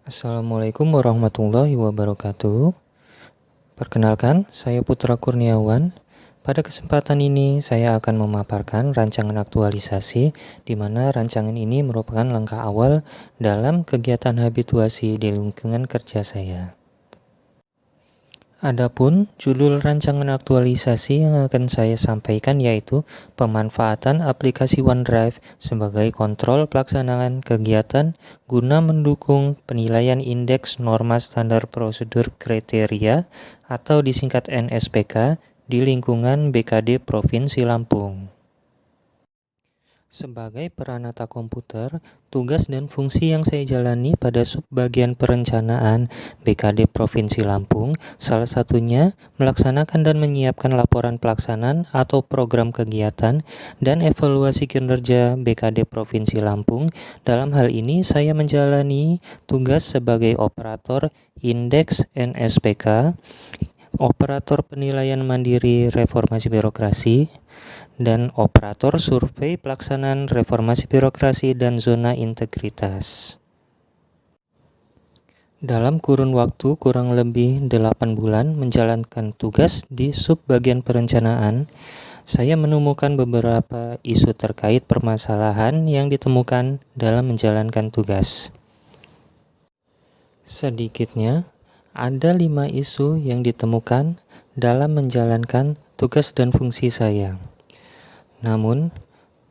Assalamualaikum warahmatullahi wabarakatuh. Perkenalkan, saya Putra Kurniawan. Pada kesempatan ini, saya akan memaparkan rancangan aktualisasi, di mana rancangan ini merupakan langkah awal dalam kegiatan habituasi di lingkungan kerja saya. Adapun judul rancangan aktualisasi yang akan saya sampaikan yaitu pemanfaatan aplikasi OneDrive sebagai kontrol pelaksanaan kegiatan guna mendukung penilaian indeks norma standar prosedur kriteria atau disingkat NSPK di lingkungan BKD Provinsi Lampung. Sebagai peranata komputer, tugas dan fungsi yang saya jalani pada subbagian perencanaan BKD Provinsi Lampung, salah satunya melaksanakan dan menyiapkan laporan pelaksanaan atau program kegiatan dan evaluasi kinerja BKD Provinsi Lampung. Dalam hal ini, saya menjalani tugas sebagai operator indeks NSPK, operator penilaian mandiri reformasi birokrasi, dan operator survei pelaksanaan reformasi birokrasi dan zona integritas. Dalam kurun waktu kurang lebih 8 bulan menjalankan tugas di subbagian perencanaan, saya menemukan beberapa isu terkait permasalahan yang ditemukan dalam menjalankan tugas. Sedikitnya, ada 5 isu yang ditemukan dalam menjalankan tugas dan fungsi saya. Namun,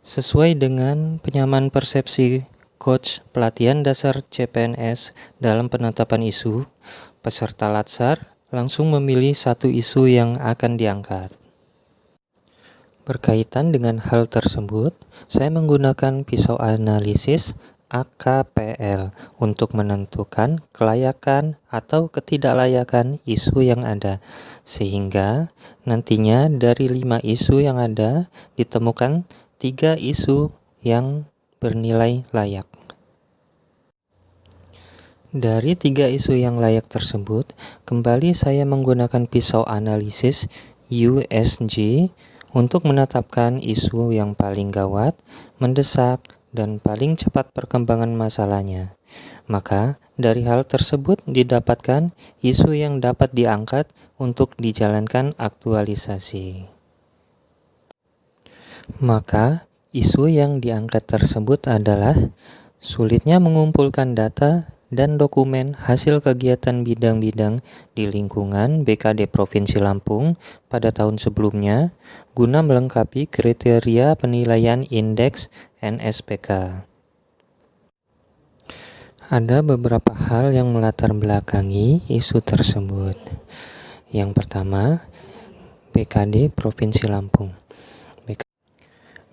sesuai dengan penyamaan persepsi coach pelatihan dasar CPNS dalam penetapan isu, peserta Latsar langsung memilih satu isu yang akan diangkat. Berkaitan dengan hal tersebut, saya menggunakan pisau analisis AKPL untuk menentukan kelayakan atau ketidaklayakan isu yang ada, sehingga nantinya dari 5 isu yang ada ditemukan 3 isu yang bernilai layak. Dari 3 isu yang layak tersebut, kembali saya menggunakan pisau analisis USG untuk menetapkan isu yang paling gawat, mendesak, dan paling cepat perkembangan masalahnya. Maka, dari hal tersebut didapatkan isu yang dapat diangkat untuk dijalankan aktualisasi. Maka, isu yang diangkat tersebut adalah sulitnya mengumpulkan data dan dokumen hasil kegiatan bidang-bidang di lingkungan BKD Provinsi Lampung pada tahun sebelumnya guna melengkapi kriteria penilaian indeks NSPK. Ada beberapa hal yang melatar belakangi isu tersebut. Yang pertama, BKD Provinsi Lampung.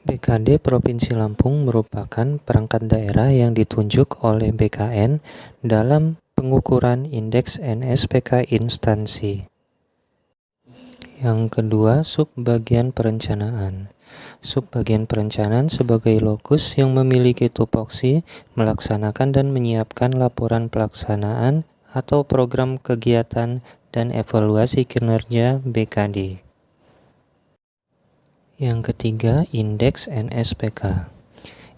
BKD Provinsi Lampung merupakan perangkat daerah yang ditunjuk oleh BKN dalam pengukuran indeks NSPK instansi. Yang kedua, subbagian perencanaan. Subbagian perencanaan sebagai lokus yang memiliki tupoksi melaksanakan dan menyiapkan laporan pelaksanaan atau program kegiatan dan evaluasi kinerja BKD. Yang ketiga, indeks NSPK.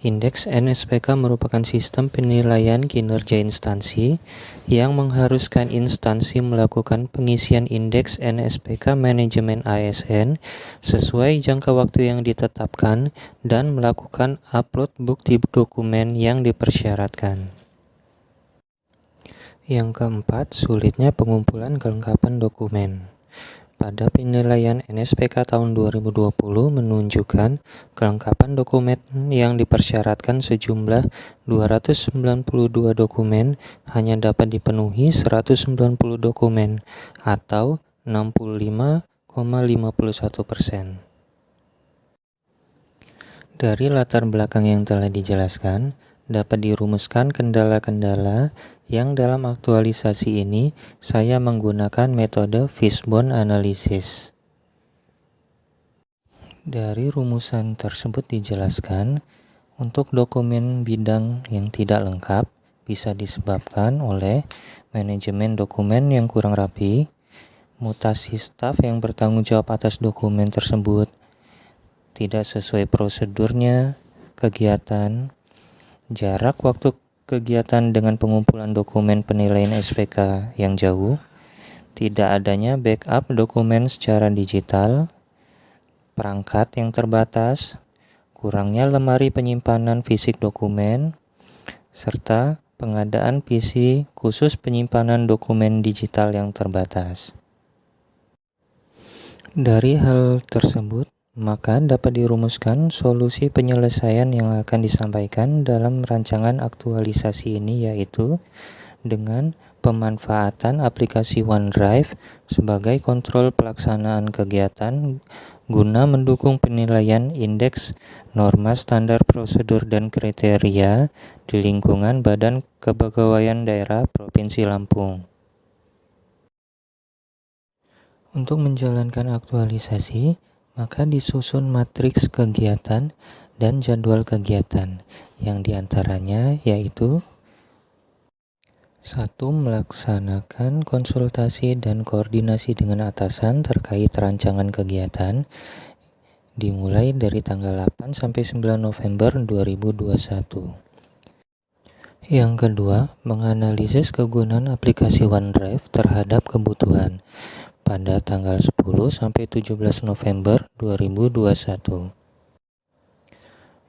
Indeks NSPK merupakan sistem penilaian kinerja instansi yang mengharuskan instansi melakukan pengisian indeks NSPK manajemen ASN sesuai jangka waktu yang ditetapkan dan melakukan upload bukti dokumen yang dipersyaratkan. Yang keempat, sulitnya pengumpulan kelengkapan dokumen. Pada penilaian NSPK tahun 2020 menunjukkan kelengkapan dokumen yang dipersyaratkan sejumlah 292 dokumen hanya dapat dipenuhi 190 dokumen atau 65,51%. Dari latar belakang yang telah dijelaskan, dapat dirumuskan kendala-kendala yang dalam aktualisasi ini saya menggunakan metode fishbone analysis. Dari rumusan tersebut dijelaskan, untuk dokumen bidang yang tidak lengkap bisa disebabkan oleh manajemen dokumen yang kurang rapi, mutasi staf yang bertanggung jawab atas dokumen tersebut tidak sesuai prosedurnya, kegiatan, jarak waktu kegiatan dengan pengumpulan dokumen penilaian SPK yang jauh, tidak adanya backup dokumen secara digital, perangkat yang terbatas, kurangnya lemari penyimpanan fisik dokumen, serta pengadaan PC khusus penyimpanan dokumen digital yang terbatas. Dari hal tersebut, maka dapat dirumuskan solusi penyelesaian yang akan disampaikan dalam rancangan aktualisasi ini, yaitu dengan pemanfaatan aplikasi OneDrive sebagai kontrol pelaksanaan kegiatan guna mendukung penilaian indeks norma standar prosedur dan kriteria di lingkungan Badan Kepegawaian Daerah Provinsi Lampung. Untuk menjalankan aktualisasi, maka disusun matriks kegiatan dan jadwal kegiatan, yang diantaranya yaitu 1. Melaksanakan konsultasi dan koordinasi dengan atasan terkait rancangan kegiatan dimulai dari tanggal 8 sampai 9 November 2021. Yang kedua, menganalisis kegunaan aplikasi OneDrive terhadap kebutuhan pada tanggal 10 sampai 17 November 2021.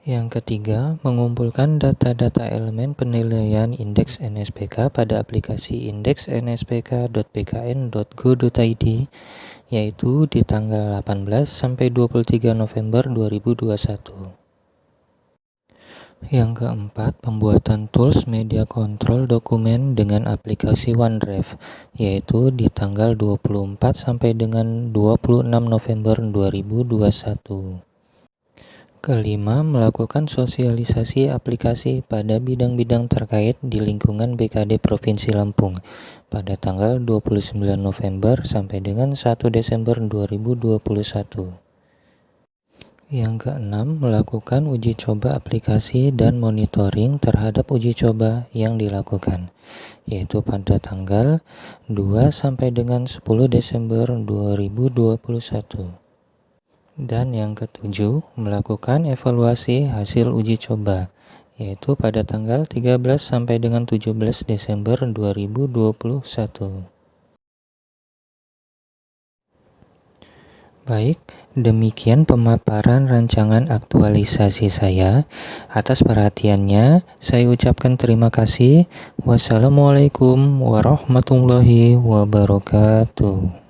Yang ketiga, mengumpulkan data-data elemen penilaian indeks NSPK pada aplikasi indeks.nspk.bkn.go.id, yaitu di tanggal 18 sampai 23 November 2021. Yang keempat, pembuatan tools media kontrol dokumen dengan aplikasi OneDrive, yaitu di tanggal 24 sampai dengan 26 November 2021. Kelima, melakukan sosialisasi aplikasi pada bidang-bidang terkait di lingkungan BKD Provinsi Lampung pada tanggal 29 November sampai dengan 1 Desember 2021. Yang keenam, melakukan uji coba aplikasi dan monitoring terhadap uji coba yang dilakukan, yaitu pada tanggal 2 sampai dengan 10 Desember 2021. Dan yang ketujuh, melakukan evaluasi hasil uji coba, yaitu pada tanggal 13 sampai dengan 17 Desember 2021. Baik, demikian pemaparan rancangan aktualisasi saya. Atas perhatiannya, saya ucapkan terima kasih. Wassalamualaikum warahmatullahi wabarakatuh.